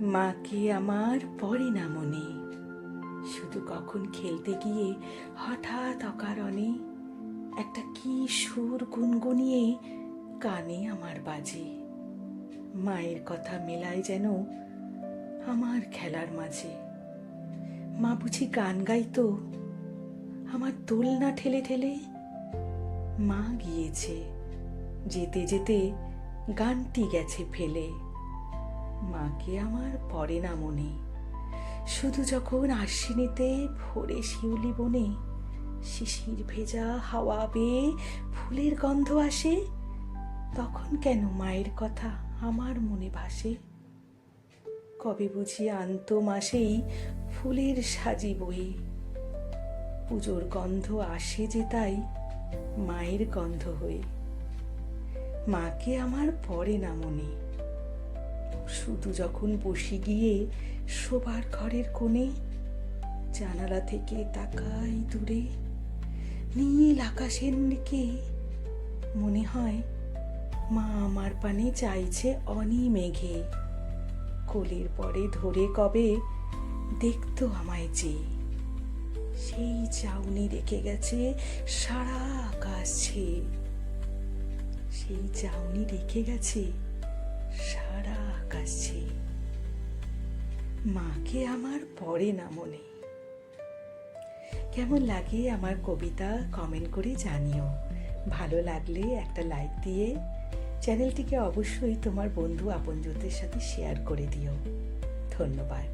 মাকে আমার পড়ে না মনে, শুধু কখন খেলতে গিয়ে হঠাৎ অকারণে একটা কি সুর গুনগুনিয়ে কানে আমার বাজে। মায়ের কথা মেলায় যেন আমার খেলার মাঝে। মা বুঝি গান গাইতো আমার দোলনা ঠেলে ঠেলে। মা গিয়েছে, যেতে যেতে গানটি গেছে ফেলে। মাকে আমার পড়ে না মনে, শুধু যখন আশ্বিনীতে ভোরে শিউলি বনে শিশির ভেজা হাওয়া বেয়ে ফুলের গন্ধ আসে, তখন কেন মায়ের কথা আমার মনে ভাসে। কবে বুঝি আনতো মাসেই ফুলের সাজি বয়ে, পুজোর গন্ধ আসে যে তাই মায়ের গন্ধ হয়ে। মাকে আমার পড়ে না মনে, শুধু যখন বসে গিয়ে শোবার ঘরের কোণে জানালা থেকে তাকাই দূরে নীল আকাশের দিকে, মনে হয় মা আমার পানে চাইছে অনি মেঘে। কোলের পরে ধরে কবে দেখতো আমায় যে, সেই চাউনি রেখে গেছে সারা আকাশ ছেয়ে। সেই চাউনি রেখে গেছে সারা আকাশ ছেয়ে। মাকে আমার পড়ে না মনে। কেমন লাগে আমার কবিতা কমেন্ট করে জানিও। ভালো লাগলে একটা লাইক দিয়ে চ্যানেলটিকে অবশ্যই তোমার বন্ধু আপনজনদের সাথে শেয়ার করে দিও। ধন্যবাদ।